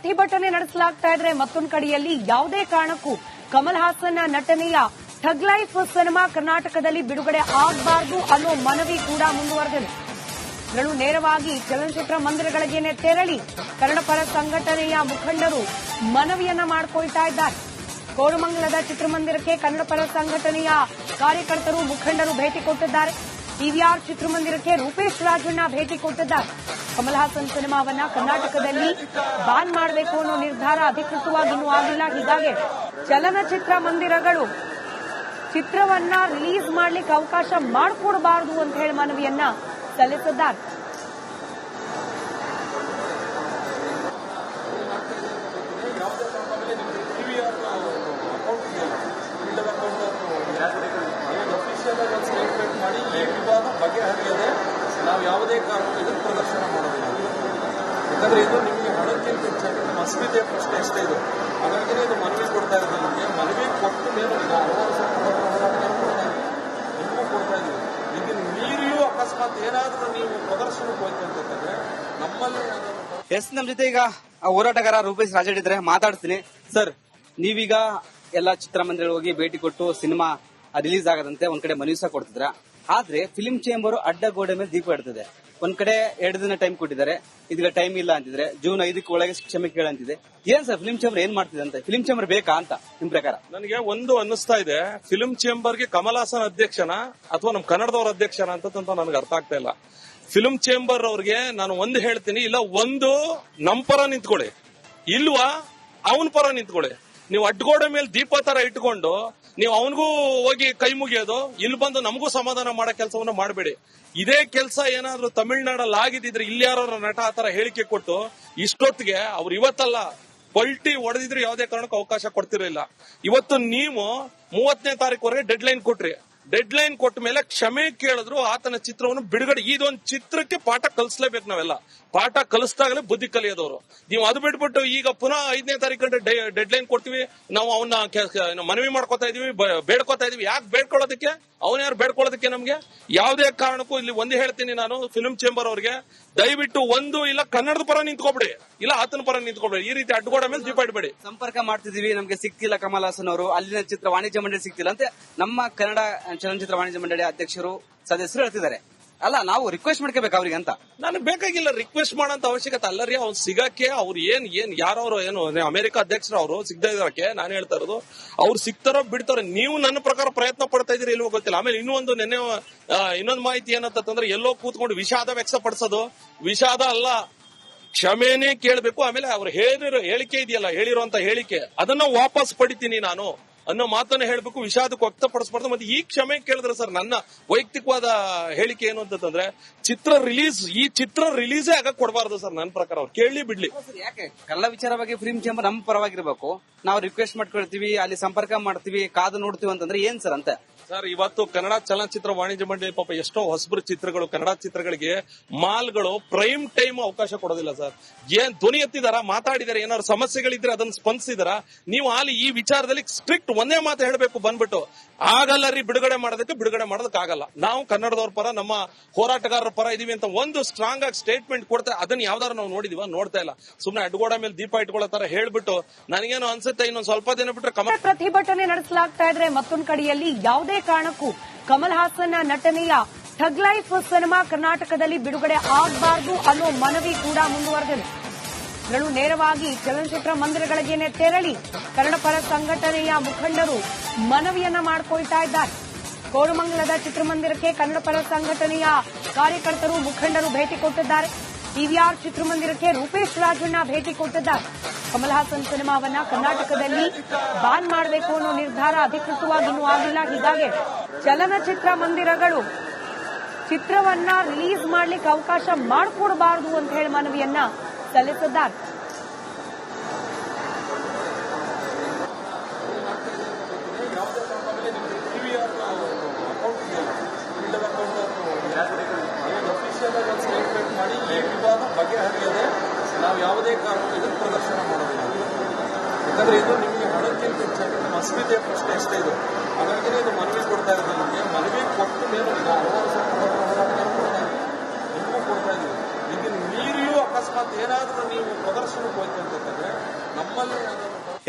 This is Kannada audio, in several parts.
ಪ್ರತಿಭಟನೆ ನಡೆಸಲಾಗ್ತಾ ಇದ್ರೆ ಮತ್ತೊಂದು ಕಡೆಯಲ್ಲಿ ಯಾವುದೇ ಕಾರಣಕ್ಕೂ ಕಮಲ್ ಹಾಸನ್ ನಟನೆಯ ಥಗ್ ಲೈಫ್ ಸಿನಿಮಾ ಕರ್ನಾಟಕದಲ್ಲಿ ಬಿಡುಗಡೆ ಆಗಬಾರದು ಅನ್ನೋ ಮನವಿ ಕೂಡ ಮುಂದುವರೆದಿದೆ. ನೇರವಾಗಿ ಚಲನಚಿತ್ರ ಮಂದಿರಗಳಿಗೆ ತೆರಳಿ ಕನ್ನಡ ಪರ ಸಂಘಟನೆಯ ಮುಖಂಡರು ಮನವಿಯನ್ನ ಮಾಡಿಕೊಳ್ತಾ ಇದ್ದಾರೆ. ಕೋರಮಂಗಲದ ಚಿತ್ರಮಂದಿರಕ್ಕೆ ಕನ್ನಡ ಪರ ಸಂಘಟನೆಯ ಕಾರ್ಯಕರ್ತರು ಮುಖಂಡರು ಭೇಟಿ ಕೊಟ್ಟಿದ್ದಾರೆ. ಪಿವಿಆರ್ ಚಿತ್ರಮಂದಿರಕ್ಕೆ ರೂಪೇಶ್ ರಾಜಣ್ಣ ಭೇಟಿ ಕೊಟ್ಟಿದ್ದಾರೆ. ಕಮಲ್ ಹಾಸನ್ ಸಿನಿಮಾವನ್ನ ಕರ್ನಾಟಕದಲ್ಲಿ ಬ್ಯಾನ್ ಮಾಡಬೇಕು ಅನ್ನೋ ನಿರ್ಧಾರ ಅಧಿಕೃತವಾಗಿ ಇನ್ನೂ ಆಗಿಲ್ಲ. ಹೀಗಾಗಿ ಚಲನಚಿತ್ರ ಮಂದಿರಗಳು ಚಿತ್ರವನ್ನ ರಿಲೀಸ್ ಮಾಡಲಿಕ್ಕೆ ಅವಕಾಶ ಮಾಡಿಕೊಡಬಾರದು ಅಂತ ಹೇಳಿ ಮನವಿಯನ್ನ ಸಲ್ಲಿಸಿದ್ದಾರೆ. ಮಾಡಿ ಈ ವಿವಾದ ಬಗೆಹರಿಯದೆ ನಾವು ಯಾವುದೇ ಕಾರಣಕ್ಕೂ ಇದನ್ನು ಪ್ರದರ್ಶನ ಮಾಡೋದಿಲ್ಲ. ಯಾಕಂದ್ರೆ ಇದು ನಿಮಗೆ ಹಣಕ್ಕಿಂತ ಹೆಚ್ಚಾಗಿ ನಮ್ಮ ಅಸ್ಮಿತೆಯ ಪ್ರಶ್ನೆ ಎಷ್ಟೇ ಇದು. ಹಾಗಾಗಿ ಇದು ಮನವಿ ಕೊಡ್ತಾ ಇರೋದು. ನಮಗೆ ಮನವಿ ಕೊಟ್ಟ ಮೇಲೆ ನಿಮಗೂ ಕೊಡ್ತಾ ಇದ್ದೀವಿ. ಇದನ್ನು ಮೀರಿಯೂ ಅಕಸ್ಮಾತ್ ಏನಾದರೂ ನೀವು ಪ್ರದರ್ಶನಕ್ಕೆ ಹೋಯ್ತು ಅಂತಂದ್ರೆ ನಮ್ಮಲ್ಲಿ ನಮ್ಮ ಜೊತೆ ಈಗ ಹೋರಾಟಗಾರ ರೂಪೇಶ್ ರಾಜಣ್ಣ ಇದ್ರೆ ಮಾತಾಡ್ತೀನಿ. ಸರ್, ನೀವೀಗ ಎಲ್ಲಾ ಚಿತ್ರಮಂದಿರ ಹೋಗಿ ಭೇಟಿ ಕೊಟ್ಟು ಸಿನಿಮಾ ರಿಲೀಸ್ ಆಗದಂತೆ ಒಂದ್ ಕಡೆ ಮನವಿ ಸಹ ಕೊಡ್ತಿದ್ರ. ಆದ್ರೆ ಫಿಲ್ಮ್ ಚೇಂಬರ್ ಅಡ್ಡಗೋಡೆ ಮೇಲೆ ದೀಪ ಇಡ್ತಿದೆ. ಒಂದ್ ಕಡೆ 2 ದಿನ ಟೈಮ್ ಕೊಟ್ಟಿದ್ದಾರೆ, ಇದೀಗ ಟೈಮ್ ಇಲ್ಲ ಅಂತಿದ್ರೆ ಜೂನ್ 5 ಒಳಗೆ ಕ್ಷಮೆ ಕೇಳಂತಿದೆ. ಏನ್ ಸರ್ ಫಿಲ್ಮ್ ಚೇಂಬರ್ ಏನ್ ಮಾಡ್ತಿದೆ ಅಂತ? ಫಿಲ್ಮ್ ಚೇಂಬರ್ ಬೇಕಾ ಅಂತ ನಿಮ್ ಪ್ರಕಾರ? ನನಗೆ ಒಂದು ಅನ್ನಿಸ್ತಾ ಇದೆ, ಫಿಲ್ಮ್ ಚೇಂಬರ್ಗೆ ಕಮಲ್ ಹಾಸನ್ ಅಧ್ಯಕ್ಷನ ಅಥವಾ ನಮ್ ಕನ್ನಡದವ್ರ ಅಧ್ಯಕ್ಷನ ಅಂತ ನನಗೆ ಅರ್ಥ ಆಗ್ತಾ ಇಲ್ಲ. ಫಿಲ್ಮ್ ಚೇಂಬರ್ ಅವ್ರಿಗೆ ನಾನು ಒಂದು ಹೇಳ್ತೀನಿ, ಇಲ್ಲ ಒಂದು ನಮ್ ಪರ ನಿಂತ್ಕೊಳ್ಳಿ, ಇಲ್ವಾ ಅವನ ಪರ ನಿಂತ್ಕೊಳ್ಳಿ. ನೀವು ಅಡ್ಡಗೋಡೆ ಮೇಲೆ ದೀಪ ತರ ಇಟ್ಕೊಂಡು ನೀವು ಅವನಿಗೂ ಹೋಗಿ ಕೈ ಮುಗಿಯೋದು, ಇಲ್ಲಿ ಬಂದು ನಮಗೂ ಸಮಾಧಾನ ಮಾಡೋ ಕೆಲಸವನ್ನ ಮಾಡಬೇಡಿ. ಇದೇ ಕೆಲಸ ಏನಾದ್ರೂ ತಮಿಳ್ನಾಡಲ್ಲಿ ಆಗಿದ್ರೆ ಇಲ್ಲಿ ಯಾರೋ ನಟ ಆತರ ಹೇಳಿಕೆ ಕೊಟ್ಟು ಇಷ್ಟೊತ್ತಿಗೆ ಅವ್ರು ಇವತ್ತಲ್ಲ ಪಲ್ಟಿ ಹೊಡೆದಿದ್ರು ಯಾವುದೇ ಕಾರಣಕ್ಕೂ ಅವಕಾಶ ಕೊಡ್ತಿರಲಿಲ್ಲ. ಇವತ್ತು ನೀವು 30ನೇ ತಾರೀಕುವರೆಗೆ ಡೆಡ್ ಲೈನ್ ಕೊಟ್ರಿ. ಡೆಡ್ ಲೈನ್ ಕೊಟ್ಟ ಮೇಲೆ ಕ್ಷಮೆ ಕೇಳಿದ್ರು ಆತನ ಚಿತ್ರವನ್ನು ಬಿಡುಗಡೆ. ಇದೊಂದು ಚಿತ್ರಕ್ಕೆ ಪಾಠ ಕಲಿಸಲೇಬೇಕು. ನಾವೆಲ್ಲ ಪಾಠ ಕಲಿಸಿದಾಗಲೇ ಬುದ್ಧಿ ಕಲಿಯೋದವರು. ನೀವು ಅದು ಬಿಟ್ಬಿಟ್ಟು ಈಗ ಪುನಃ 5ನೇ ತಾರೀಕು ಡೆಡ್ ಲೈನ್ ಕೊಡ್ತೀವಿ, ನಾವು ಅವನ್ನ ಮನವಿ ಮಾಡ್ಕೋತಾ ಇದೀವಿ, ಬೇಡ್ಕೋತಾ ಇದೀವಿ. ಯಾಕೆ ಬೇಡ್ಕೊಳ್ಳೋದಕ್ಕೆ? ಅವನ್ಯಾರು ಬೇಡ್ಕೊಳ್ಳೋದಕ್ಕೆ? ನಮ್ಗೆ ಯಾವುದೇ ಕಾರಣಕ್ಕೂ ಇಲ್ಲಿ ಒಂದೇ ಹೇಳ್ತೀನಿ ನಾನು, ಫಿಲ್ಮ್ ಚೇಂಬರ್ ಅವ್ರಿಗೆ ದಯವಿಟ್ಟು ಒಂದು ಇಲ್ಲ ಕನ್ನಡದ ಪರ ನಿಂತ್ಕೊಬೇಡಿ, ಇಲ್ಲ ಆತನ ಪರ ನಿಂತ್ಕೊಬೇಡಿ. ಈ ರೀತಿ ಅಡ್ಡಗೋಡ ಮೇಲೆ ದೀಪ ಇಡಬೇಡಿ. ಸಂಪರ್ಕ ಮಾಡ್ತಿದೀವಿ, ನಮ್ಗೆ ಸಿಕ್ತಿಲ್ಲ ಕಮಲ್ ಹಾಸನ್ ಅವರು, ಅಲ್ಲಿನ ಚಿತ್ರ ವಾಣಿಜ್ಯ ಮಂಡಳಿ ಸಿಕ್ತಿಲ್ಲ ಅಂತ ನಮ್ಮ ಕನ್ನಡ ಚಲನಚಿತ್ರ ವಾಣಿಜ್ಯ ಮಂಡಳಿ ಅಧ್ಯಕ್ಷರು ಸದಸ್ಯರು ಹೇಳ್ತಿದ್ದಾರೆ. ಅಲ್ಲ, ನಾವು ರಿಕ್ವೆಸ್ಟ್ ಮಾಡ್ಕೋಬೇಕು ಅವ್ರಿಗೆ ಅಂತ. ನನಗೆ ಬೇಕಾಗಿಲ್ಲ ರಿಕ್ವೆಸ್ಟ್ ಮಾಡೋಂತ ಅವಶ್ಯಕತೆ ಅಲ್ಲರಿ. ಅವ್ರು ಸಿಗಕ್ಕೆ ಅವ್ರು ಏನ್ ಯಾರವ್ರು ಏನು ಅಮೆರಿಕ ಅಧ್ಯಕ್ಷರು ಅವರು ಸಿಗದೇ ಇರೋಕೆ ನಾನು ಹೇಳ್ತಾ ಇರೋದು. ಅವ್ರು ಸಿಗ್ತಾರೋ ಬಿಡ್ತಾರೋ, ನೀವು ನನ್ನ ಪ್ರಕಾರ ಪ್ರಯತ್ನ ಪಡ್ತಾ ಇದೀರಿ ಇಲ್ವೋ ಗೊತ್ತಿಲ್ಲ. ಆಮೇಲೆ ಇನ್ನೊಂದು ಮಾಹಿತಿ ಏನಂತಂದ್ರೆ, ಎಲ್ಲೋ ಕೂತ್ಕೊಂಡು ವಿಷಾದ ವ್ಯಕ್ತಪಡಿಸೋದು ವಿಷಾದ ಅಲ್ಲ, ಕ್ಷಮೆನೇ ಕೇಳಬೇಕು. ಆಮೇಲೆ ಅವ್ರು ಹೇಳಿಕೆ ಇದೆಯಲ್ಲ, ಹೇಳಿರುವಂತ ಹೇಳಿಕೆ ಅದನ್ನ ವಾಪಸ್ ಪಡಿತೀನಿ ನಾನು ಅನ್ನೋ ಮಾತನ್ನ ಹೇಳ್ಬೇಕು, ವಿಷಾದಕ್ಕೆ ವ್ಯಕ್ತಪಡಿಸಬಾರ್ದು. ಮತ್ತೆ ಈ ಕ್ಷಮೆ ಕೇಳಿದ್ರೆ ಸರ್, ನನ್ನ ವೈಯಕ್ತಿಕವಾದ ಹೇಳಿಕೆ ಏನು ಅಂತಂದ್ರೆ, ಈ ಚಿತ್ರ ರಿಲೀಸೇ ಆಗಕ್ ಕೊಡಬಾರ್ದು ಸರ್ ನನ್ನ ಪ್ರಕಾರ. ಅವ್ರು ಕೇಳಿ ಬಿಡ್ಲಿ. ಯಾಕೆ ಕನ್ನಡ ವಿಚಾರವಾಗಿ ಫಿಲ್ಮ್ ಚೇಂಬರ್ ನಮ್ಮ ಪರವಾಗಿರ್ಬೇಕು, ನಾವು ರಿಕ್ವೆಸ್ಟ್ ಮಾಡ್ಕೊಳ್ತೀವಿ, ಅಲ್ಲಿ ಸಂಪರ್ಕ ಮಾಡ್ತೀವಿ, ಕಾದು ನೋಡ್ತೀವಿ ಅಂತಂದ್ರೆ ಏನ್ ಸರ್ ಅಂತ? ಸರ್, ಇವತ್ತು ಕನ್ನಡ ಚಲನಚಿತ್ರ ವಾಣಿಜ್ಯ ಮಂಡಳಿ ಪಾಪ ಎಷ್ಟೋ ಹೊಸಬ್ರು ಚಿತ್ರಗಳು, ಕನ್ನಡ ಚಿತ್ರಗಳಿಗೆ ಮಾಲ್ಗಳು ಪ್ರೈಮ್ ಟೈಮ್ ಅವಕಾಶ ಕೊಡೋದಿಲ್ಲ ಸರ್. ಏನ್ ಧ್ವನಿ ಎತ್ತಿದಾರ, ಮಾತಾಡಿದಾರೆ, ಏನಾದ್ರು ಸಮಸ್ಯೆಗಳಿದ್ರೆ ಅದನ್ನ ಸ್ಪಂದಿಸಿದಾರ? ನೀವು ಅಲ್ಲಿ ಈ ವಿಚಾರದಲ್ಲಿ ಸ್ಟ್ರಿಕ್ಟ್ ಒಂದೇ ಮಾತು ಹೇಳಬೇಕು ಬಂದ್ಬಿಟ್ಟು, ಆಗಲ್ಲ ರೀ ಬಿಡುಗಡೆ ಮಾಡೋದಕ್ಕಾಗಲ್ಲ. ನಾವು ಕನ್ನಡದವ್ರ ಪರ, ನಮ್ಮ ಹೋರಾಟಗಾರರ ಪರ ಇದೀವಿ ಅಂತ ಒಂದು ಸ್ಟ್ರಾಂಗ್ ಆಗಿ ಸ್ಟೇಟ್ಮೆಂಟ್ ಕೊಡ್ತಾರೆ. ಅದನ್ನ ಯಾವ್ದಾರು ನಾವು ನೋಡಿದೀವ? ನೋಡ್ತಾ ಇಲ್ಲ. ಸುಮ್ನೆ ಅಡ್ಡಗೋಡ ಮೇಲೆ ದೀಪ ಇಟ್ಕೊಳ್ಳೋ ತರ ಹೇಳ್ಬಿಟ್ಟು ನನಗೇನು ಅನ್ಸುತ್ತೆ, ಇನ್ನೊಂದು ಸ್ವಲ್ಪ ದಿನ ಬಿಟ್ರೆ ಪ್ರತಿಭಟನೆ ನಡೆಸಲಾಗ್ತಾ ಇದ್ರೆ ಮತ್ತೊಂದು ಕಡೆಯಲ್ಲಿ ಯಾವುದೇ ಕಾರಣಕ್ಕೂ ಕಮಲ್ ಹಾಸನ್ ನಟನೆಯ ಥಗ್ ಲೈಫ್ ಸಿನಿಮಾ ಕರ್ನಾಟಕದಲ್ಲಿ ಬಿಡುಗಡೆ ಆಗಬಾರದು ಅನ್ನೋ ಮನವಿ ಕೂಡ ಮುಂದುವರೆದಿದೆ. ನೇರವಾಗಿ ಚಲನಚಿತ್ರ ಮಂದಿರಗಳಿಗೆ ತೆರಳಿ ಕನ್ನಡ ಪರ ಸಂಘಟನೆಯ ಮುಖಂಡರು ಮನವಿಯನ್ನ ಮಾಡಿಕೊಳ್ತಾ ಇದ್ದಾರೆ. ಕೋರಮಂಗಲದ ಚಿತ್ರಮಂದಿರಕ್ಕೆ ಕನ್ನಡ ಪರ ಸಂಘಟನೆಯ ಕಾರ್ಯಕರ್ತರು ಮುಖಂಡರು ಭೇಟಿ ಕೊಟ್ಟಿದ್ದಾರೆ. ಪಿವಿಆರ್ ಚಿತ್ರಮಂದಿರಕ್ಕೆ ರೂಪೇಶ್ ರಾಜಣ್ಣ ಭೇಟಿ ಕೊಟ್ಟಿದ್ದಾರೆ. ಕಮಲ್ ಹಾಸನ್ ಸಿನಿಮಾವನ್ನ ಕರ್ನಾಟಕದಲ್ಲಿ ಬ್ಯಾನ್ ಮಾಡಬೇಕು ಅನ್ನೋ ನಿರ್ಧಾರ ಅಧಿಕೃತವಾಗಿ ಇನ್ನೂ ಆಗಿಲ್ಲ. ಹೀಗಾಗಿ ಚಲನಚಿತ್ರ ಮಂದಿರಗಳು ಚಿತ್ರವನ್ನ ರಿಲೀಸ್ ಮಾಡಲಿಕ್ಕೆ ಅವಕಾಶ ಮಾಡಿಕೊಡಬಾರದು ಅಂತ ಹೇಳಿ ಮನವಿಯನ್ನ ಸಲ್ಲಿಸಿದ್ದಾರೆ. ಮಾಡಿ ಈ ವಿವಾದ ಬಗೆಹರಿಯದೆ ನಾವು ಯಾವುದೇ ಕಾರಣಕ್ಕೂ ಇದನ್ನು ಪ್ರದರ್ಶನ ಮಾಡೋದಿಲ್ಲ. ಯಾಕಂದ್ರೆ ಇದು ನಿಮಗೆ ಹಣಕ್ಕಿಂತ ಹೆಚ್ಚಾಗಿ ನಮ್ಮ ಅಸ್ಮಿತೆಯ ಪ್ರಶ್ನೆ ಎಷ್ಟೇ ಇದು. ಹಾಗಾಗಿ ಇದು ಮನವಿ ಕೊಡ್ತಾ ಇರೋದು. ನಮಗೆ ಮನವಿ ಕೊಟ್ಟ ಮೇಲೆ ನಿಮಗೂ ಕೊಡ್ತಾ ಇದೀವಿ. ಇದನ್ನು ಮೀರಿಯೂ ಅಕಸ್ಮಾತ್ ಏನಾದರೂ ನೀವು ಪ್ರದರ್ಶನಕ್ಕೆ ಹೋಯ್ತು ಅಂತಂದ್ರೆ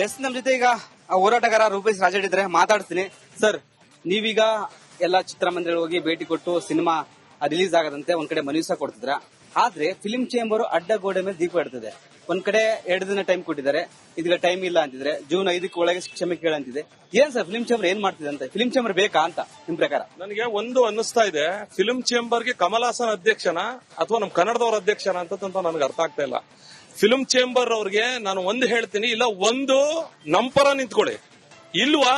ಎಸ್ ನಮ್ ಜೊತೆ ಈಗ ಹೋರಾಟಗಾರ ರೂಪೇಶ್ ರಾಜೇಡ್ ಇದ್ರೆ ಮಾತಾಡ್ತೀನಿ. ಸರ್, ನೀವೀಗ ಎಲ್ಲ ಚಿತ್ರಮಂದಿರಗಳಿಗೆ ಹೋಗಿ ಭೇಟಿ ಕೊಟ್ಟು ಸಿನಿಮಾ ರಿಲೀಸ್ ಆಗದಂತೆ ಒಂದ್ ಕಡೆ ಮನವಿ ಸಹ ಕೊಡ್ತಿದ್ರ. ಆದ್ರೆ ಫಿಲ್ಮ್ ಚೇಂಬರ್ ಅಡ್ಡ ಗೋಡೆ ಮೇಲೆ ದೀಪ ಇಡ್ತಿದೆ. ಒಂದ್ ಕಡೆ 2 ದಿನ ಟೈಮ್ ಕೊಟ್ಟಿದ್ದಾರೆ, ಇದೀಗ ಟೈಮ್ ಇಲ್ಲ ಅಂತಿದ್ರೆ ಜೂನ್ 5 ಒಳಗೆ ಕ್ಷಮೆ ಕೇಳಂತಿದೆ. ಏನ್ ಸರ್ ಫಿಲ್ಮ್ ಚೇಂಬರ್ ಏನ್ ಮಾಡ್ತಿದೆ ಅಂತ? ಫಿಲ್ಮ್ ಚೇಂಬರ್ ಬೇಕಾ ಅಂತ ನಿಮ್ ಪ್ರಕಾರ? ನನಗೆ ಒಂದು ಅನ್ನಿಸ್ತಾ ಇದೆ, ಫಿಲ್ಮ್ ಚೇಂಬರ್ಗೆ ಕಮಲ್ ಹಾಸನ್ ಅಧ್ಯಕ್ಷನ ಅಥವಾ ನಮ್ ಕನ್ನಡದವ್ರ ಅಧ್ಯಕ್ಷನ ಅಂತ ನನಗೆ ಅರ್ಥ ಆಗ್ತಾ ಇಲ್ಲ. ಫಿಲ್ಮ್ ಚೇಂಬರ್ ಅವ್ರಿಗೆ ನಾನು ಒಂದು ಹೇಳ್ತೀನಿ, ಇಲ್ಲ ಒಂದು ನಮ್ ಪರ ನಿಂತ್ಕೊಳ್ಳಿ, ಇಲ್ವಾ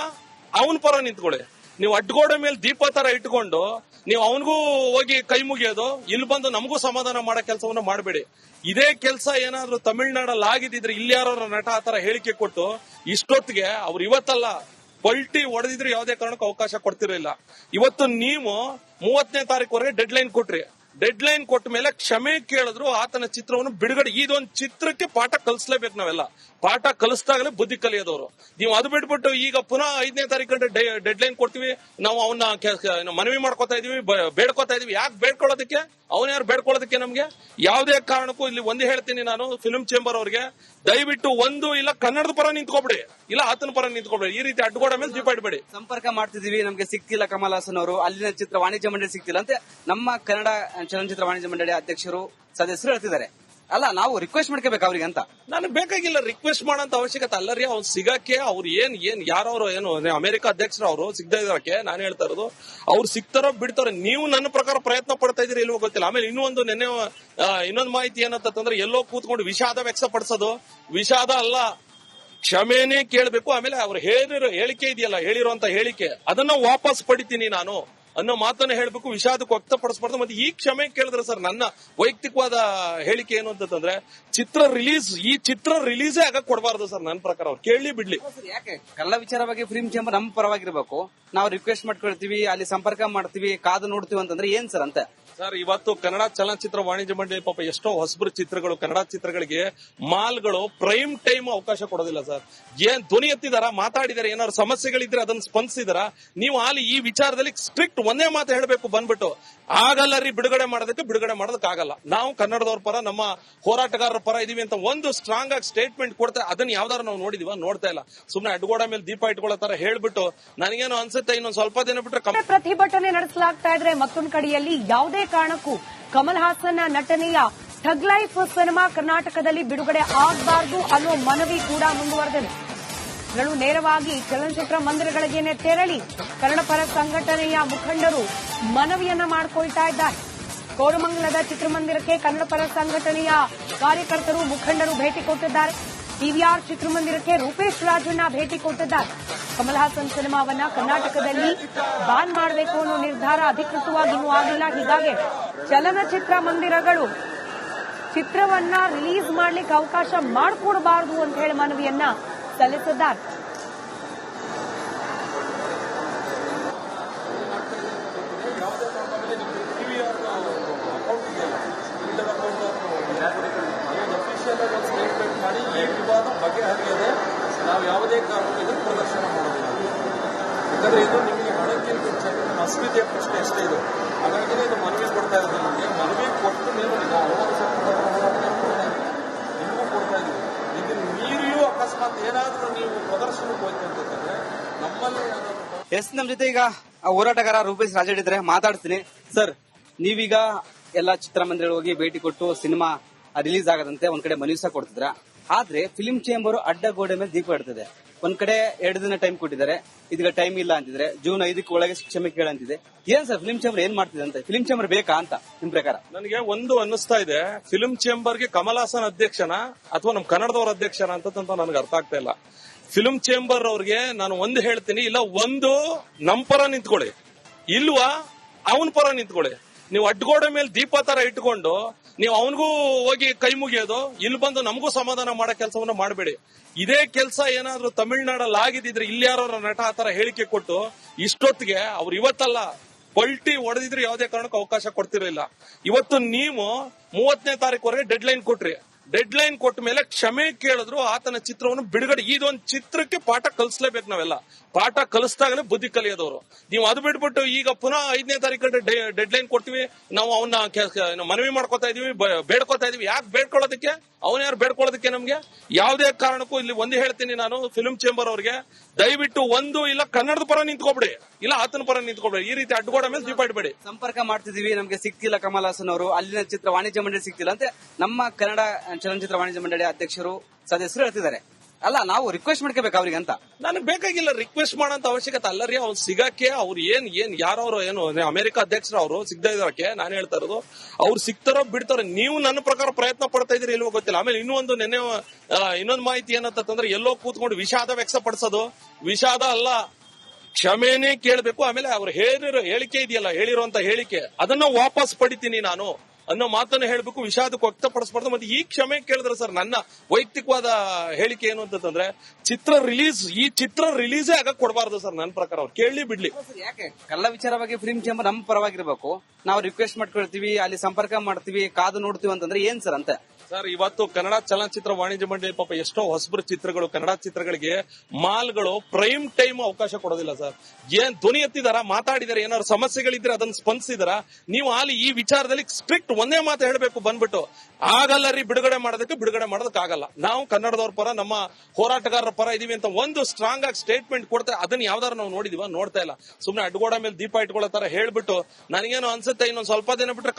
ಅವನ್ ಪರ ನಿಂತ್ಕೊಳ್ಳಿ. ನೀವು ಅಡ್ಗೋಡೆ ಮೇಲೆ ದೀಪ ತರ ಇಟ್ಕೊಂಡು ನೀವು ಅವನಿಗೂ ಹೋಗಿ ಕೈ ಮುಗಿಯೋದು, ಇಲ್ಲಿ ಬಂದು ನಮಗೂ ಸಮಾಧಾನ ಮಾಡೋ ಕೆಲಸವನ್ನ ಮಾಡಬೇಡಿ. ಇದೇ ಕೆಲಸ ಏನಾದ್ರೂ ತಮಿಳ್ನಾಡಲ್ಲಿ ಆಗಿದ್ರೆ ಇಲ್ಲಿ ಯಾರೋ ನಟ ಆತರ ಹೇಳಿಕೆ ಕೊಟ್ಟು ಇಷ್ಟೊತ್ತಿಗೆ ಅವ್ರು ಇವತ್ತಲ್ಲ ಪಲ್ಟಿ ಹೊಡೆದಿದ್ರೆ ಯಾವುದೇ ಕಾರಣಕ್ಕೂ ಅವಕಾಶ ಕೊಡ್ತಿರಲಿಲ್ಲ. ಇವತ್ತು ನೀವು 30ನೇ ತಾರೀಕುವರೆಗೆ ಡೆಡ್ ಲೈನ್ ಕೊಟ್ರಿ. ಡೆಡ್ ಲೈನ್ ಕೊಟ್ಟ ಮೇಲೆ ಕ್ಷಮೆ ಕೇಳಿದ್ರು ಆತನ ಚಿತ್ರವನ್ನು ಬಿಡುಗಡೆ. ಇದೊಂದು ಚಿತ್ರಕ್ಕೆ ಪಾಠ ಕಲಿಸ್ಲೇಬೇಕು. ನಾವೆಲ್ಲ ಪಾಠ ಕಲಿಸ್ದಾಗಲೇ ಬುದ್ಧಿ ಕಲಿಯೋದವ್ರು. ನೀವು ಅದು ಬಿಟ್ಬಿಟ್ಟು ಈಗ ಪುನಃ 5ನೇ ತಾರೀಕು ಡೆಡ್ ಲೈನ್ ಕೊಡ್ತೀವಿ, ನಾವು ಅವನ್ನ ಮನವಿ ಮಾಡ್ಕೋತಾ ಇದೀವಿ, ಬೇಡ್ಕೋತಾ ಇದೀವಿ. ಯಾಕೆ ಬೇಡ್ಕೊಳ್ಳೋದಕ್ಕೆ? ಅವನ ಯಾರು ಬೇಡ್ಕೊಳ್ಳೋದಕ್ಕೆ? ನಮ್ಗೆ ಯಾವುದೇ ಕಾರಣಕ್ಕೂ ಇಲ್ಲಿ ಒಂದು ಹೇಳ್ತೀನಿ ನಾನು, ಫಿಲ್ಮ್ ಚೇಂಬರ್ ಅವ್ರಿಗೆ ದಯವಿಟ್ಟು ಒಂದು ಇಲ್ಲ ಕನ್ನಡದ ಪರ ನಿಂತ್ಕೊಬೇಡಿ, ಇಲ್ಲ ಆತನ ಪರ ನಿಂತ್ಕೊಬೇಡಿ. ಈ ರೀತಿ ಅಡ್ಗೋಡ ಮೇಲೆ ದೀಪ ಇಡಬೇಡಿ. ಸಂಪರ್ಕ ಮಾಡ್ತಿದೀವಿ, ನಮ್ಗೆ ಸಿಕ್ತಿಲ್ಲ ಕಮಲ್ ಹಾಸನ್ ಅವರು, ಅಲ್ಲಿನ ಚಿತ್ರ ವಾಣಿಜ್ಯ ಮಂಡಳಿ ಸಿಕ್ತಿಲ್ಲ ಅಂತ ನಮ್ಮ ಕನ್ನಡ ಚಲನಚಿತ್ರ ವಾಣಿಜ್ಯ ಮಂಡಳಿ ಅಧ್ಯಕ್ಷರು ಸದಸ್ಯರು ಹೇಳ್ತಿದ್ದಾರೆ. ಅಲ್ಲ, ನಾವು ರಿಕ್ವೆಸ್ಟ್ ಮಾಡ್ಕೋಬೇಕು ಅವ್ರಿಗೆ ಅಂತ. ನನಗೆ ಬೇಕಾಗಿಲ್ಲ ರಿಕ್ವೆಸ್ಟ್ ಮಾಡೋಂತ ಅವಶ್ಯಕತೆ ಅಲ್ಲ ರೀ. ಅವ್ರು ಸಿಗಕ್ಕೆ ಅವ್ರು ಏನ್ ಯಾರವ್ರು ಏನು ಅಮೆರಿಕ ಅಧ್ಯಕ್ಷರು ಅವರು ಸಿಗದೆ ಇರೋಕೆ ನಾನು ಹೇಳ್ತಾ ಇರೋದು, ಅವ್ರು ಸಿಗ್ತಾರೋ ಬಿಡ್ತಾರೋ. ನೀವು ನನ್ನ ಪ್ರಕಾರ ಪ್ರಯತ್ನ ಪಡ್ತಾ ಇದೀರಿ ಇಲ್ವೋ ಗೊತ್ತಿಲ್ಲ. ಆಮೇಲೆ ಇನ್ನೊಂದು ಮಾಹಿತಿ ಏನಂತಂದ್ರೆ, ಎಲ್ಲೋ ಕೂತ್ಕೊಂಡು ವಿಷಾದ ವ್ಯಕ್ತಪಡಿಸೋದು ವಿಷಾದ ಅಲ್ಲ, ಕ್ಷಮೆನೇ ಕೇಳಬೇಕು. ಆಮೇಲೆ ಅವ್ರು ಹೇಳಿಕೆ ಇದೆಯಲ್ಲ, ಹೇಳಿರುವಂತ ಹೇಳಿಕೆ ಅದನ್ನ ವಾಪಸ್ ಪಡಿತೀನಿ ನಾನು ಅನ್ನೋ ಮಾತನ್ನ ಹೇಳ್ಬೇಕು, ವಿಷಾದಕ್ಕೆ ವ್ಯಕ್ತಪಡಿಸಬಾರ್ದು. ಮತ್ತೆ ಈ ಕ್ಷಮೆ ಕೇಳಿದ್ರೆ ಸರ್, ನನ್ನ ವೈಯಕ್ತಿಕವಾದ ಹೇಳಿಕೆ ಏನು ಅಂತಂದ್ರೆ, ಈ ಚಿತ್ರ ರಿಲೀಸೇ ಆಗಕ್ ಕೊಡಬಾರ್ದು ಸರ್. ನನ್ನ ಪ್ರಕಾರ ಅವ್ರು ಕೇಳಿ ಬಿಡ್ಲಿ. ಯಾಕೆ ಕನ್ನಡ ವಿಚಾರವಾಗಿ ಫಿಲ್ಮ್ ಚೇಂಬರ್ ನಮ್ಮ ಪರವಾಗಿರ್ಬೇಕು, ನಾವು ರಿಕ್ವೆಸ್ಟ್ ಮಾಡ್ಕೊಳ್ತೀವಿ, ಅಲ್ಲಿ ಸಂಪರ್ಕ ಮಾಡ್ತೀವಿ, ಕಾದು ನೋಡ್ತೀವಿ ಅಂತಂದ್ರೆ ಏನ್ ಸರ್ ಅಂತ? ಸರ್, ಇವತ್ತು ಕನ್ನಡ ಚಲನಚಿತ್ರ ವಾಣಿಜ್ಯ ಮಂಡಳಿ ಪಾಪ ಎಷ್ಟೋ ಹೊಸಬ್ರ ಚಿತ್ರಗಳು, ಕನ್ನಡ ಚಿತ್ರಗಳಿಗೆ ಮಾಲ್ಗಳು ಪ್ರೈಮ್ ಟೈಮ್ ಅವಕಾಶ ಕೊಡೋದಿಲ್ಲ ಸರ್. ಏನ್ ಧ್ವನಿ ಎತ್ತಿದಾರ, ಮಾತಾಡಿದಾರೆ, ಏನಾದ್ರು ಸಮಸ್ಯೆಗಳಿದ್ರೆ ಅದನ್ನ ಸ್ಪಂದಿಸಿದಾರ? ನೀವು ಅಲ್ಲಿ ಈ ವಿಚಾರದಲ್ಲಿ ಸ್ಟ್ರಿಕ್ಟ್ ಒಂದೇ ಮಾತು ಹೇಳಬೇಕು ಬಂದ್ಬಿಟ್ಟು, ಆಗಲ್ಲ ರೀ ಬಿಡುಗಡೆ ಮಾಡೋದಕ್ಕಾಗಲ್ಲ. ನಾವು ಕನ್ನಡದವ್ರ ಪರ, ನಮ್ಮ ಹೋರಾಟಗಾರರ ಪರ ಇದೀವಿ ಅಂತ ಒಂದು ಸ್ಟ್ರಾಂಗ್ ಆಗಿ ಸ್ಟೇಟ್ಮೆಂಟ್ ಕೊಡ್ತಾರೆ. ಅದನ್ನ ಯಾವ್ದಾರು ನಾವು ನೋಡಿದೀವ? ನೋಡ್ತಾ ಇಲ್ಲ. ಸುಮ್ನೆ ಅಡ್ಗೋಡ ಮೇಲೆ ದೀಪ ಇಟ್ಕೊಳ್ಳೋ ತರ ಹೇಳ್ಬಿಟ್ಟು ನನಗೇನು ಅನ್ಸುತ್ತೆ, ಇನ್ನೊಂದ್ ಸ್ವಲ್ಪ ದಿನ ಬಿಟ್ರೆ ಪ್ರತಿಭಟನೆ ನಡೆಸಲಾಗ್ತಾ ಇದ್ರೆ ಮತ್ತೊಂದು ಕಡೆಯಲ್ಲಿ ಯಾವುದೇ ಕಾರಣಕ್ಕೂ ಕಮಲ್ ಹಾಸನ್ ನಟನೆಯ ಥಗ್ ಲೈಫ್ ಸಿನಿಮಾ ಕರ್ನಾಟಕದಲ್ಲಿ ಬಿಡುಗಡೆ ಆಗಬಾರದು ಅನ್ನೋ ಮನವಿ ಕೂಡ ಮುಂದುವರೆದಿದೆ. ನೇರವಾಗಿ ಚಲನಚಿತ್ರ ಮಂದಿರಗಳಿಗೆ ತೆರಳಿ ಕನ್ನಡ ಪರ ಸಂಘಟನೆಯ ಮುಖಂಡರು ಮನವಿಯನ್ನ ಮಾಡಿಕೊಳ್ತಾ ಇದ್ದಾರೆ. ಕೋರಮಂಗಲದ ಚಿತ್ರಮಂದಿರಕ್ಕೆ ಕನ್ನಡ ಪರ ಸಂಘಟನೆಯ ಕಾರ್ಯಕರ್ತರು, ಮುಖಂಡರು ಭೇಟಿ ಕೊಟ್ಟಿದ್ದಾರೆ. ಪಿವಿಆರ್ ಚಿತ್ರಮಂದಿರಕ್ಕೆ ರೂಪೇಶ್ ರಾಜಣ್ಣ ಭೇಟಿ ಕೊಟ್ಟಿದ್ದಾರೆ. ಕಮಲ್ ಹಾಸನ್ ಸಿನಿಮಾವನ್ನ ಕರ್ನಾಟಕದಲ್ಲಿ ಬ್ಯಾನ್ ಮಾಡಬೇಕು ಅನ್ನೋ ನಿರ್ಧಾರ ಅಧಿಕೃತವಾಗಿ ಇನ್ನೂ ಆಗಿಲ್ಲ. ಹೀಗಾಗಿ ಚಲನಚಿತ್ರ ಮಂದಿರಗಳು ಚಿತ್ರವನ್ನ ರಿಲೀಸ್ ಮಾಡಲಿಕ್ಕೆ ಅವಕಾಶ ಮಾಡಿಕೊಡಬಾರದು ಅಂತ ಹೇಳಿ ಮನವಿಯನ್ನ ಸಲ್ಲಿಸಿದ್ದಾರೆ. ಈ ವಿವಾದ ಬಗೆಹರಿಯದೆ ನಾವು ಯಾವುದೇ ಕಾರಣಕ್ಕೂ ಪ್ರದರ್ಶನ ಮಾಡೋದಿಲ್ಲ. ಯಾಕಂದ್ರೆ ಇದು ನಿಮಗೆ ಹಣಕ್ಕಿಂತ ಹೆಚ್ಚಾಗಿ ನಿಮ್ಮ ಅಸ್ಮಿತೆಯ ಪ್ರಶ್ನೆ ಅಷ್ಟೇ ಇದು. ಹಾಗಾಗಿ ಇದು ಮನವಿ ಕೊಡ್ತಾ ಇರೋದು. ನಿಮಗೆ ಮನವಿ ಕೊಟ್ಟು ನೀವು ನಿಮಗೂ ಕೊಡ್ತಾ ಇದೀವಿ. ಇದನ್ನು ಮೀರಿಯೂ ಅಕಸ್ಮಾತ್ ಏನಾದ್ರೂ ನೀವು ಪ್ರದರ್ಶನಕ್ಕೆ ಹೋಯ್ತು ಅಂತಂದ್ರೆ ನಮ್ಮಲ್ಲಿ ಎಸ್ ನಮ್ ಜೊತೆ ಈಗ ಹೋರಾಟಗಾರ ರೂಪೇಶ್ ರಾಜೇಡ್ ಇದ್ರೆ ಮಾತಾಡ್ತೀನಿ. ಸರ್, ನೀವೀಗ ಎಲ್ಲ ಚಿತ್ರಮಂದಿರಗಳಿಗೆ ಹೋಗಿ ಭೇಟಿ ಕೊಟ್ಟು ಸಿನಿಮಾ ರಿಲೀಸ್ ಆಗದಂತೆ ಒಂದ್ ಕಡೆ ಮನವಿ ಸಹ ಕೊಡ್ತಿದ್ರ. ಆದ್ರೆ ಫಿಲ್ಮ್ ಚೇಂಬರ್ ಅಡ್ಡ ಗೋಡೆ ಮೇಲೆ ದೀಪ ಇಡ್ತಿದೆ. ಒಂದ್ ಕಡೆ 2 ದಿನ ಟೈಮ್ ಕೊಟ್ಟಿದ್ದಾರೆ, ಇದೀಗ ಟೈಮ್ ಇಲ್ಲ ಅಂತಿದ್ರೆ ಜೂನ್ 5 ಒಳಗೆ ಕ್ಷಮೆ ಕೇಳಂತಿದೆ. ಏನ್ ಸರ್ ಫಿಲ್ಮ್ ಚೇಂಬರ್ ಏನ್ ಮಾಡ್ತಿದೆ ಅಂತ? ಫಿಲ್ಮ್ ಚೇಂಬರ್ ಬೇಕಾ ಅಂತ ನಿಮ್ ಪ್ರಕಾರ? ನನಗೆ ಒಂದು ಅನ್ನಿಸ್ತಾ ಇದೆ, ಫಿಲ್ಮ್ ಚೇಂಬರ್ಗೆ ಕಮಲ್ ಹಾಸನ್ ಅಧ್ಯಕ್ಷನ ಅಥವಾ ನಮ್ ಕನ್ನಡದವ್ರ ಅಧ್ಯಕ್ಷನ ಅಂತ ನನಗೆ ಅರ್ಥ ಆಗ್ತಾ ಇಲ್ಲ. ಫಿಲ್ಮ್ ಚೇಂಬರ್ ಅವ್ರಿಗೆ ನಾನು ಒಂದು ಹೇಳ್ತೀನಿ, ಇಲ್ಲ ಒಂದು ನಮ್ ಪರ ನಿಂತ್ಕೊಳ್ಳಿ, ಇಲ್ವಾ ಅವನ ಪರ ನಿಂತ್ಕೊಳ್ಳಿ. ನೀವು ಅಡ್ಗೋಡೆ ಮೇಲೆ ದೀಪ ತರ ಇಟ್ಕೊಂಡು ನೀವು ಅವನಿಗೂ ಹೋಗಿ ಕೈ ಮುಗಿಯೋದು, ಇಲ್ಲಿ ಬಂದು ನಮಗೂ ಸಮಾಧಾನ ಮಾಡೋ ಕೆಲಸವನ್ನ ಮಾಡಬೇಡಿ. ಇದೇ ಕೆಲಸ ಏನಾದ್ರೂ ತಮಿಳ್ನಾಡಲ್ಲಿ ಆಗಿದ್ರೆ ಇಲ್ಲಿ ಯಾರೋ ನಟ ಆತರ ಹೇಳಿಕೆ ಕೊಟ್ಟು ಇಷ್ಟೊತ್ತಿಗೆ ಅವ್ರು ಇವತ್ತಲ್ಲ ಪಲ್ಟಿ ಹೊಡೆದಿದ್ರೆ ಯಾವುದೇ ಕಾರಣಕ್ಕೂ ಅವಕಾಶ ಕೊಡ್ತಿರಲಿಲ್ಲ. ಇವತ್ತು ನೀವು 30ನೇ ತಾರೀಕುವರೆಗೆ ಡೆಡ್ ಲೈನ್ ಕೊಟ್ರಿ. ಡೆಡ್ ಲೈನ್ ಕೊಟ್ಟ ಮೇಲೆ ಕ್ಷಮೆ ಕೇಳಿದ್ರು ಆತನ ಚಿತ್ರವನ್ನು ಬಿಡುಗಡೆ. ಇದೊಂದು ಚಿತ್ರಕ್ಕೆ ಪಾಠ ಕಲಿಸ್ಲೇಬೇಕು. ನಾವೆಲ್ಲ ಪಾಠ ಕಲಿಸ್ದಾಗಲೇ ಬುದ್ಧಿ ಕಲಿಯೋದವ್ರು. ನೀವು ಅದು ಬಿಟ್ಬಿಟ್ಟು ಈಗ ಪುನಃ 5ನೇ ತಾರೀಕು ಡೆಡ್ ಲೈನ್ ಕೊಡ್ತೀವಿ, ನಾವು ಅವನ್ನ ಮನವಿ ಮಾಡ್ಕೋತಾ ಇದೀವಿ, ಬೇಡ್ಕೋತಾ ಇದೀವಿ. ಯಾಕೆ ಬೇಡ್ಕೊಳ್ಳೋದಕ್ಕೆ? ಅವನ ಯಾರು ಬೇಡ್ಕೊಳ್ಳೋದಕ್ಕೆ? ನಮ್ಗೆ ಯಾವುದೇ ಕಾರಣಕ್ಕೂ ಇಲ್ಲಿ ಒಂದು ಹೇಳ್ತೀನಿ ನಾನು ಫಿಲ್ಮ್ ಚೇಂಬರ್ ಅವ್ರಿಗೆ, ದಯವಿಟ್ಟು ಒಂದು ಇಲ್ಲ ಕನ್ನಡದ ಪರ ನಿಂತ್ಕೊಬಿಡಿ, ಇಲ್ಲ ಆತನ ಪರ ನಿಂತ್ಕೊಬಿಡಿ. ಈ ರೀತಿ ಅಡ್ಗೋಡ ಮೇಲೆ ದೀಪ ಇಡಬೇಡಿ. ಸಂಪರ್ಕ ಮಾಡ್ತಿದೀವಿ, ನಮ್ಗೆ ಸಿಕ್ತಿಲ್ಲ ಕಮಲ್ ಹಾಸನ್ ಅವರು, ಅಲ್ಲಿನ ಚಿತ್ರ ವಾಣಿಜ್ಯ ಮಂಡಳಿ ಸಿಕ್ತಿಲ್ಲ ಅಂತ ನಮ್ಮ ಕನ್ನಡ ಚಲನಚಿತ್ರ ವಾಣಿಜ್ಯ ಮಂಡಳಿ ಅಧ್ಯಕ್ಷರು ಸದಸ್ಯರು ಹೇಳ್ತಿದ್ದಾರೆ. ಅಲ್ಲ, ನಾವು ರಿಕ್ವೆಸ್ಟ್ ಮಾಡ್ಕೋಬೇಕು ಅವ್ರಿಗೆ ಅಂತ. ನನಗೆ ಬೇಕಾಗಿಲ್ಲ ರಿಕ್ವೆಸ್ಟ್ ಮಾಡೋಂತ ಅವಶ್ಯಕತೆ ಅಲ್ಲ ರೀ. ಅವ್ರು ಸಿಗಕ್ಕೆ ಅವ್ರು ಏನ್ ಯಾರವ್ರು ಏನು ಅಮೆರಿಕ ಅಧ್ಯಕ್ಷರು ಅವರು ಸಿಗದೆ ಇರೋಕೆ ನಾನು ಹೇಳ್ತಾ ಇರೋದು. ಅವ್ರು ಸಿಗ್ತಾರೋ ಬಿಡ್ತಾರೋ, ನೀವು ನನ್ನ ಪ್ರಕಾರ ಪ್ರಯತ್ನ ಪಡ್ತಾ ಇದ್ರಿ ಇಲ್ವೋ ಗೊತ್ತಿಲ್ಲ. ಆಮೇಲೆ ಇನ್ನೊಂದು ಮಾಹಿತಿ ಏನಂತಂದ್ರೆ, ಎಲ್ಲೋ ಕೂತ್ಕೊಂಡು ವಿಷಾದ ವ್ಯಕ್ತಪಡಿಸೋದು ವಿಷಾದ ಅಲ್ಲ, ಕ್ಷಮೆನೇ ಕೇಳಬೇಕು. ಆಮೇಲೆ ಅವ್ರು ಹೇಳಿಕೆ ಇದೆಯಲ್ಲ, ಹೇಳಿರುವಂತ ಹೇಳಿಕೆ ಅದನ್ನ ವಾಪಸ್ ಪಡಿತೀನಿ ನಾನು ಅನ್ನೋ ಮಾತನ್ನು ಹೇಳ್ಬೇಕು, ವಿಷಾದಕ್ಕೆ ವ್ಯಕ್ತಪಡಿಸಬಾರ್ದು. ಮತ್ತೆ ಈ ಕ್ಷಮೆ ಕೇಳಿದ್ರೆ ಸರ್, ನನ್ನ ವೈಯಕ್ತಿಕವಾದ ಹೇಳಿಕೆ ಏನು ಅಂತಂದ್ರೆ, ಈ ಚಿತ್ರ ರಿಲೀಸೇ ಆಗಕ್ ಕೊಡಬಾರ್ದು ಸರ್ ನನ್ನ ಪ್ರಕಾರ. ಅವ್ರು ಕೇಳಲಿ ಬಿಡ್ಲಿ. ಯಾಕೆ ಕಳ್ಳ ವಿಚಾರವಾಗಿ ಫಿಲ್ಮ್ ಚೇಂಬರ್ ನಮ್ಮ ಪರವಾಗಿರ್ಬೇಕು, ನಾವು ರಿಕ್ವೆಸ್ಟ್ ಮಾಡ್ಕೊಳ್ತೀವಿ, ಅಲ್ಲಿ ಸಂಪರ್ಕ ಮಾಡ್ತೀವಿ, ಕಾದು ನೋಡ್ತೀವಿ ಅಂತಂದ್ರೆ ಏನ್ ಸರ್ ಅಂತ? ಸರ್, ಇವತ್ತು ಕನ್ನಡ ಚಲನಚಿತ್ರ ವಾಣಿಜ್ಯ ಮಂಡಳಿ ಪಾಪ ಎಷ್ಟೋ ಹೊಸಬರ ಚಿತ್ರಗಳು, ಕನ್ನಡ ಚಿತ್ರಗಳಿಗೆ ಮಾಲ್ಗಳು ಪ್ರೈಮ್ ಟೈಮ್ ಅವಕಾಶ ಕೊಡೋದಿಲ್ಲ ಸರ್. ಏನ್ ಧ್ವನಿ ಎತ್ತಿದಾರ, ಮಾತಾಡಿದಾರೆ, ಏನಾದ್ರು ಸಮಸ್ಯೆಗಳಿದ್ರೆ ಅದನ್ನ ಸ್ಪಂದಿಸಿದಾರ? ನೀವು ಅಲ್ಲಿ ಈ ವಿಚಾರದಲ್ಲಿ ಸ್ಟ್ರಿಕ್ಟ್ ಒಂದೇ ಮಾತು ಹೇಳ್ಬೇಕು ಬಂದ್ಬಿಟ್ಟು, ಆಗಲ್ಲ ರೀ ಬಿಡುಗಡೆ ಮಾಡೋದಕ್ಕಾಗಲ್ಲ. ನಾವು ಕನ್ನಡದವ್ರ ಪರ, ನಮ್ಮ ಹೋರಾಟಗಾರರ ಪರ ಇದೀವಿ ಅಂತ ಒಂದು ಸ್ಟ್ರಾಂಗ್ ಆಗಿ ಸ್ಟೇಟ್ಮೆಂಟ್ ಕೊಡ್ತಾ, ಅದನ್ನ ಯಾವ್ದಾರು ನಾವು ನೋಡಿದೀವ? ನೋಡ್ತಾ ಇಲ್ಲ. ಸುಮ್ನೆ ಅಡ್ಗೋಡ ಮೇಲೆ ದೀಪ ಇಟ್ಕೊಳ್ಳೋ ತರ ಹೇಳ್ಬಿಟ್ಟು, ನನಗೇನು ಅನ್ಸುತ್ತೆ ಇನ್ನೊಂದ್ ಸ್ವಲ್ಪ ದಿನ ಬಿಟ್ರೆ